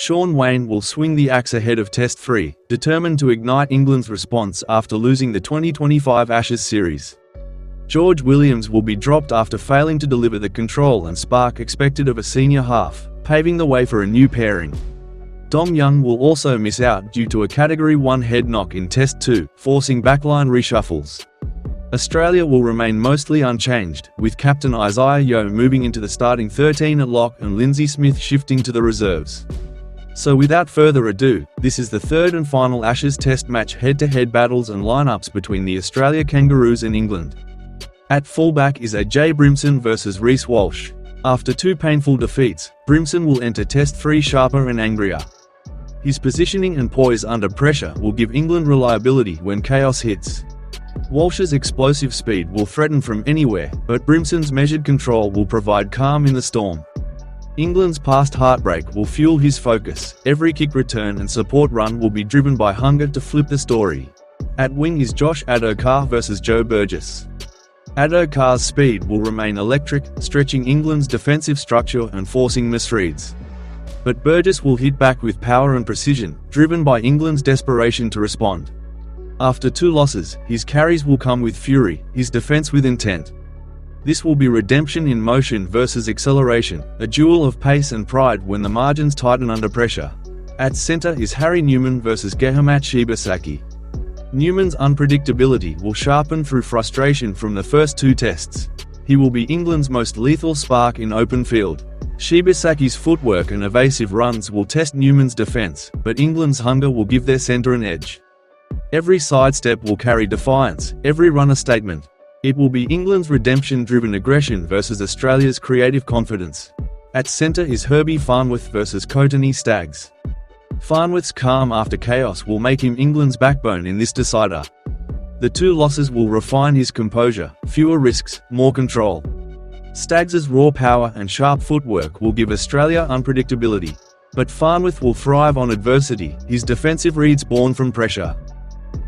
Sean Wayne will swing the axe ahead of Test 3, determined to ignite England's response after losing the 2025 Ashes series. George Williams will be dropped after failing to deliver the control and spark expected of a senior half, paving the way for a new pairing. Dom Young will also miss out due to a Category 1 head knock in Test 2, forcing backline reshuffles. Australia will remain mostly unchanged, with captain Isaiah Yeo moving into the starting 13 at lock and Lindsay Smith shifting to the reserves. So without further ado, this is the third and final Ashes Test match head-to-head battles and lineups between the Australia Kangaroos and England. At fullback is AJ Brimson versus Reece Walsh. After two painful defeats, Brimson will enter Test 3 sharper and angrier. His positioning and poise under pressure will give England reliability when chaos hits. Walsh's explosive speed will threaten from anywhere, but Brimson's measured control will provide calm in the storm. England's past heartbreak will fuel his focus. Every kick return and support run will be driven by hunger to flip the story. At wing is Josh Addo-Carr versus Joe Burgess. Addo-Carr's speed will remain electric, stretching England's defensive structure and forcing misreads. But Burgess will hit back with power and precision, driven by England's desperation to respond. After two losses, his carries will come with fury, his defense with intent. This will be redemption in motion versus acceleration, a duel of pace and pride when the margins tighten under pressure. At centre is Harry Newman versus Gehamat Shibasaki. Newman's unpredictability will sharpen through frustration from the first two tests. He will be England's most lethal spark in open field. Shibasaki's footwork and evasive runs will test Newman's defence, but England's hunger will give their centre an edge. Every sidestep will carry defiance, every run a statement. It will be England's redemption-driven aggression versus Australia's creative confidence. At centre is Herbie Farnworth versus Courtney Staggs. Farnworth's calm after chaos will make him England's backbone in this decider. The two losses will refine his composure, fewer risks, more control. Staggs's raw power and sharp footwork will give Australia unpredictability. But Farnworth will thrive on adversity, his defensive reads born from pressure.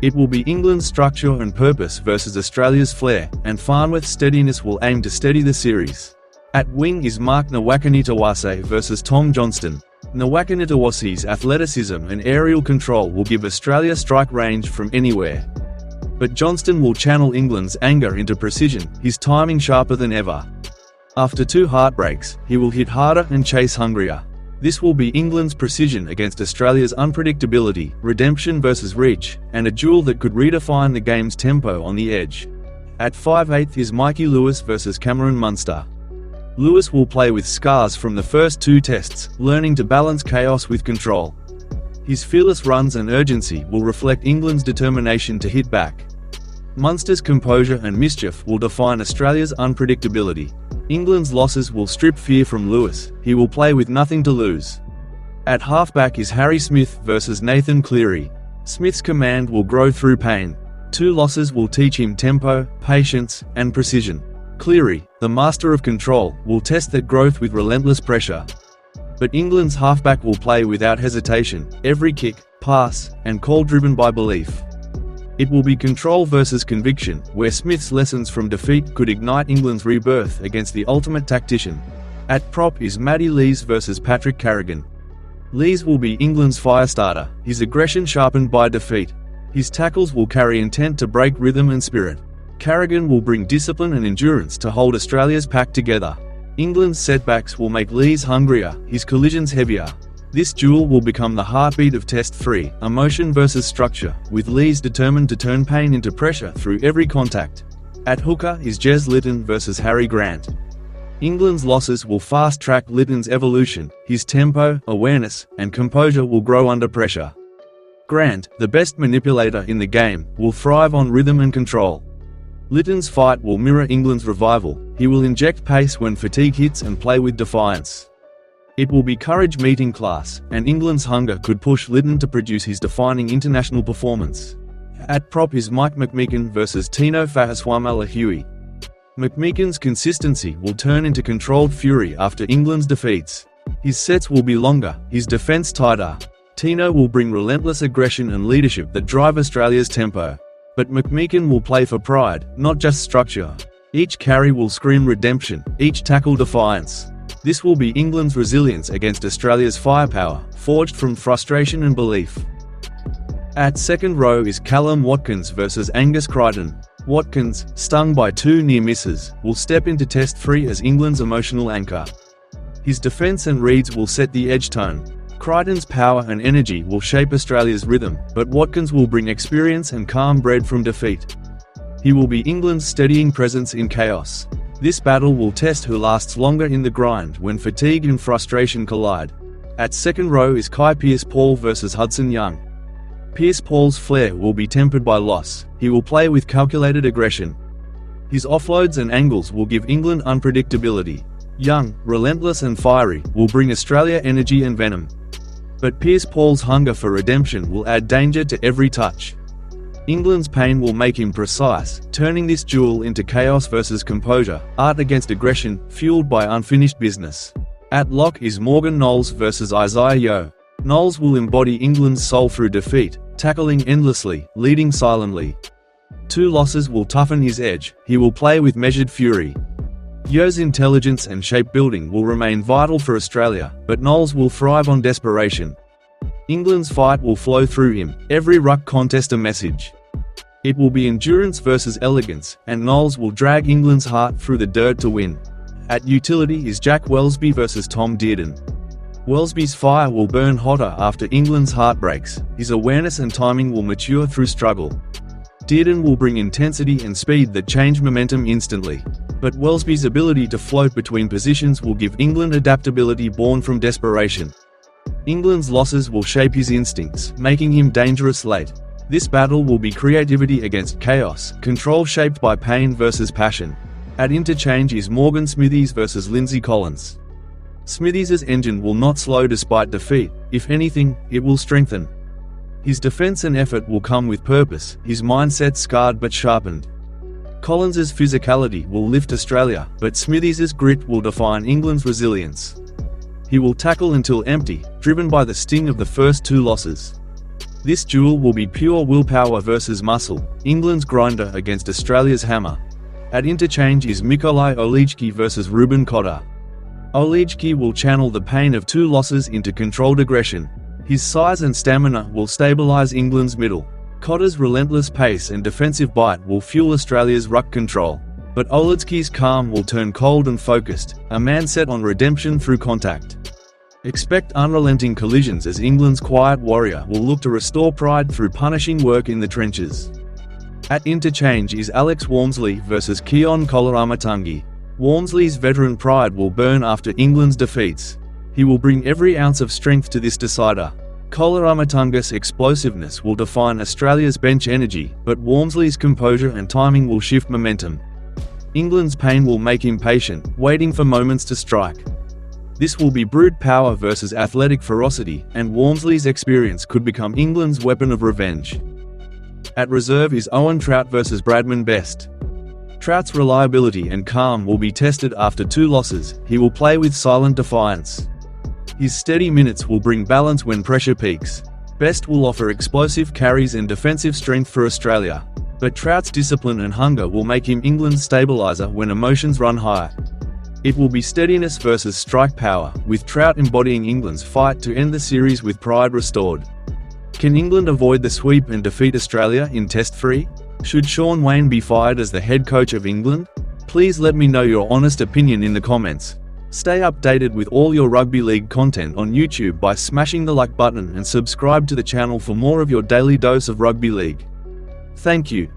It will be England's structure and purpose versus Australia's flair, and Farnworth's steadiness will aim to steady the series. At wing is Mark Nwakanitawase versus Tom Johnston. Nwakanitawase's athleticism and aerial control will give Australia strike range from anywhere. But Johnston will channel England's anger into precision, his timing sharper than ever. After two heartbreaks, he will hit harder and chase hungrier. This will be England's precision against Australia's unpredictability, redemption versus reach, and a duel that could redefine the game's tempo on the edge. At 5/8 is Mikey Lewis versus Cameron Munster. Lewis will play with scars from the first two tests, learning to balance chaos with control. His fearless runs and urgency will reflect England's determination to hit back. Munster's composure and mischief will define Australia's unpredictability. England's losses will strip fear from Lewis, he will play with nothing to lose. At halfback is Harry Smith versus Nathan Cleary. Smith's command will grow through pain. Two losses will teach him tempo, patience, and precision. Cleary, the master of control, will test that growth with relentless pressure. But England's halfback will play without hesitation, every kick, pass, and call driven by belief. It will be control versus conviction, where Smith's lessons from defeat could ignite England's rebirth against the ultimate tactician. At prop is Matty Lees versus Patrick Carrigan. Lees will be England's firestarter, his aggression sharpened by defeat. His tackles will carry intent to break rhythm and spirit. Carrigan will bring discipline and endurance to hold Australia's pack together. England's setbacks will make Lees hungrier, his collisions heavier. This duel will become the heartbeat of Test 3, emotion versus structure, with Lees determined to turn pain into pressure through every contact. At hooker is Jez Litton versus Harry Grant. England's losses will fast-track Litton's evolution, his tempo, awareness, and composure will grow under pressure. Grant, the best manipulator in the game, will thrive on rhythm and control. Litton's fight will mirror England's revival, he will inject pace when fatigue hits and play with defiance. It will be courage meeting class, and England's hunger could push Litton to produce his defining international performance. At prop is Mike McMeekin versus Tino Fa'asuamalehui. McMeekin's consistency will turn into controlled fury after England's defeats. His sets will be longer, his defence tighter. Tino will bring relentless aggression and leadership that drive Australia's tempo. But McMeekin will play for pride, not just structure. Each carry will scream redemption, each tackle defiance. This will be England's resilience against Australia's firepower, forged from frustration and belief. At second row is Callum Watkins versus Angus Crichton. Watkins, stung by 2 near misses, will step into Test 3 as England's emotional anchor. His defence and reads will set the edge tone. Crichton's power and energy will shape Australia's rhythm, but Watkins will bring experience and calm bred from defeat. He will be England's steadying presence in chaos. This battle will test who lasts longer in the grind when fatigue and frustration collide. At second row is Kai Pearce-Paul versus Hudson Young. Pearce-Paul's flair will be tempered by loss. He will play with calculated aggression. His offloads and angles will give England unpredictability. Young, relentless and fiery, will bring Australia energy and venom. But Pearce-Paul's hunger for redemption will add danger to every touch. England's pain will make him precise, turning this duel into chaos versus composure, art against aggression, fueled by unfinished business. At lock is Morgan Knowles versus Isaiah Yeo. Knowles will embody England's soul through defeat, tackling endlessly, leading silently. 2 losses will toughen his edge. He will play with measured fury. Yeo's intelligence and shape building will remain vital for Australia, but Knowles will thrive on desperation. England's fight will flow through him, every ruck contest a message. It will be endurance versus elegance, and Knowles will drag England's heart through the dirt to win. At utility is Jack Welsby versus Tom Dearden. Welsby's fire will burn hotter after England's heartbreaks. His awareness and timing will mature through struggle. Dearden will bring intensity and speed that change momentum instantly. But Welsby's ability to float between positions will give England adaptability born from desperation. England's losses will shape his instincts, making him dangerous late. This battle will be creativity against chaos, control shaped by pain versus passion. At interchange is Morgan Smithies versus Lindsay Collins. Smithies' engine will not slow despite defeat. If anything, it will strengthen. His defense and effort will come with purpose, his mindset scarred but sharpened. Collins' physicality will lift Australia, but Smithies' grit will define England's resilience. He will tackle until empty, driven by the sting of the first 2 losses. This duel will be pure willpower versus muscle, England's grinder against Australia's hammer. At interchange is Mikolaj Olejki versus Ruben Cotter. Olejki will channel the pain of 2 losses into controlled aggression. His size and stamina will stabilise England's middle. Cotter's relentless pace and defensive bite will fuel Australia's ruck control. But Olejki's calm will turn cold and focused, a man set on redemption through contact. Expect unrelenting collisions as England's quiet warrior will look to restore pride through punishing work in the trenches. At interchange is Alex Walmsley versus Keon Koloamatangi. Walmsley's veteran pride will burn after England's defeats. He will bring every ounce of strength to this decider. Koloamatangi's explosiveness will define Australia's bench energy, but Walmsley's composure and timing will shift momentum. England's pain will make him patient, waiting for moments to strike. This will be brute power versus athletic ferocity, and Walmsley's experience could become England's weapon of revenge. At reserve is Owen Trout versus Bradman Best. Trout's reliability and calm will be tested after 2 losses. He will play with silent defiance. His steady minutes will bring balance when pressure peaks. Best will offer explosive carries and defensive strength for Australia. But Trout's discipline and hunger will make him England's stabiliser when emotions run high. It will be steadiness versus strike power, with Trout embodying England's fight to end the series with pride restored. Can England avoid the sweep and defeat Australia in Test 3? Should Shaun Wane be fired as the head coach of England? Please let me know your honest opinion in the comments. Stay updated with all your rugby league content on YouTube by smashing the like button and subscribe to the channel for more of your daily dose of rugby league. Thank you.